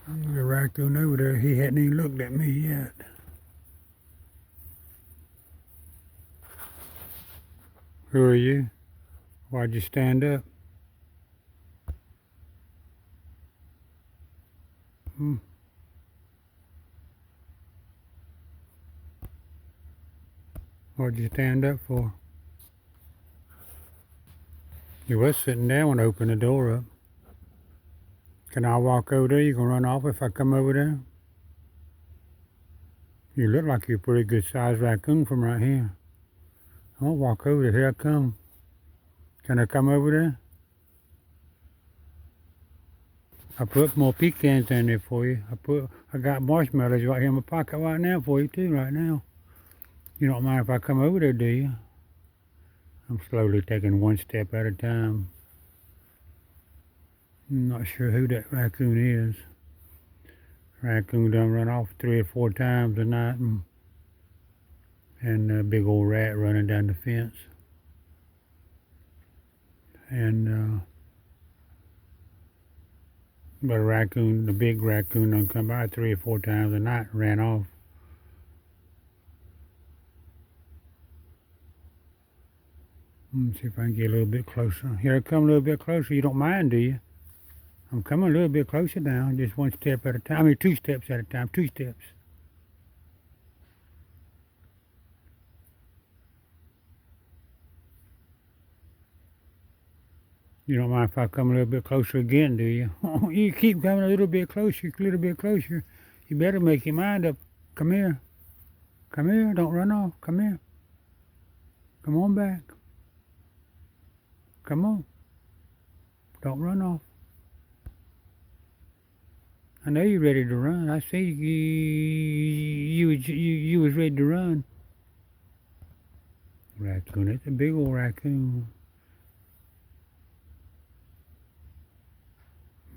The raccoon over there, he hadn't even looked at me yet. Who are you? Why'd you stand up? Hmm. What'd you stand up for? You was sitting down when I opened the door up. Can I walk over there? You gonna run off if I come over there? You look like you're a pretty good sized raccoon from right here. I'll walk over there. Here I come. Can I come over there? I put more pecans in there for you. I got marshmallows right here in my pocket right now for you too, right now. You don't mind if I come over there, do you? I'm slowly taking one step at a time. I'm not sure who that raccoon is. Raccoon done run off 3 or 4 times a night, and a big old rat running down the fence. And but a raccoon, the big raccoon done come by 3 or 4 times a night and ran off. Let me see if I can get a little bit closer. Here I come a little bit closer. You don't mind, do you? I'm coming a little bit closer now, just one step at a time. I mean, 2 steps at a time, 2 steps. You don't mind if I come a little bit closer again, do you? You keep coming a little bit closer, a little bit closer. You better make your mind up. Come here. Come here. Don't run off. Come here. Come on back. Come on. Don't run off. I know you're ready to run. I see you was ready to run. Raccoon. It's a big old raccoon.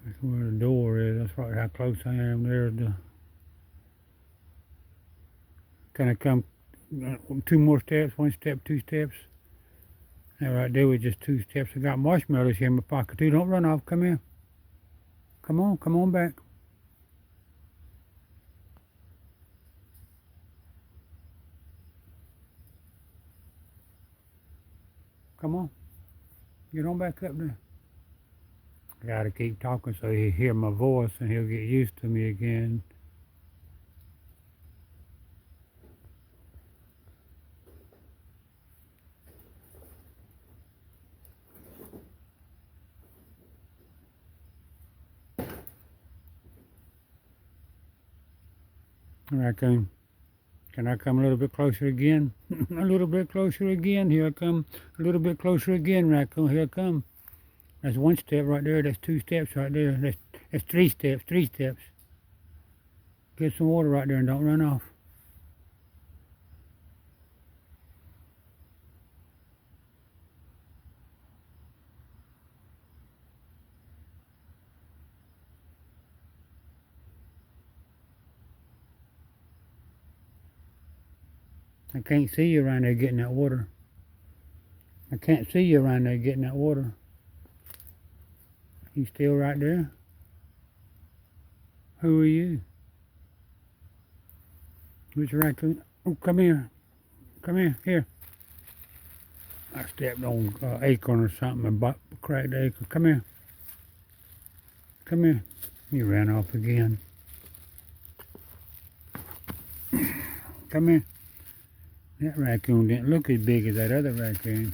That's where the door is. That's right how close I am. There's the. Can I come 2 more steps? 1 step, 2 steps. That right there was just 2 steps. I got marshmallows here in my pocket too. Don't run off. Come here. Come on back. Come on. Get on back up there. I gotta keep talking so he'll hear my voice and he'll get used to me again. Raccoon. Can I come a little bit closer again? A little bit closer again. Here I come. A little bit closer again, raccoon. Here I come. That's 1 step right there. That's 2 steps right there. That's 3 steps. 3 steps. Get some water right there and don't run off. I can't see you around there getting that water. I can't see you around there getting that water. You still right there? Who are you? Which raccoon? Oh, come here. Come here. Here. I stepped on an acorn or something and cracked the acorn. Come here. Come here. He ran off again. Come here. That raccoon didn't look as big as that other raccoon.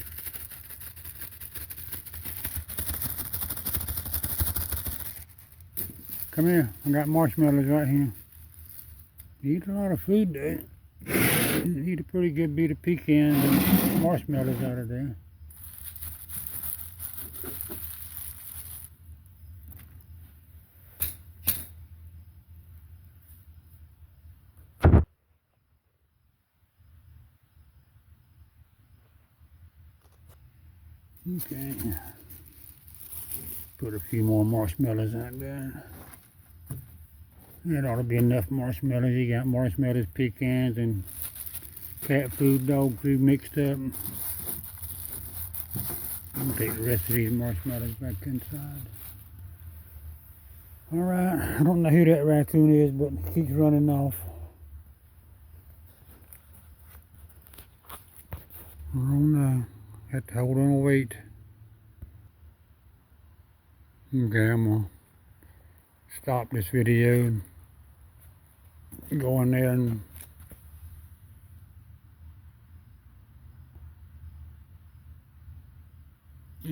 Come here. I got marshmallows right here. You eat a lot of food there. You eat a pretty good bit of pecans and marshmallows out of there. Okay. Put a few more marshmallows out there. That ought to be enough marshmallows. You got marshmallows, pecans, and cat food, dog food mixed up. I'm gonna take the rest of these marshmallows back inside. Alright, I don't know who that raccoon is, but he keeps running off. I don't know. Have to hold on and wait. Okay, I'm gonna stop this video and go in there and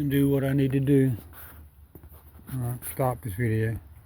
do what I need to do. Alright, stop this video.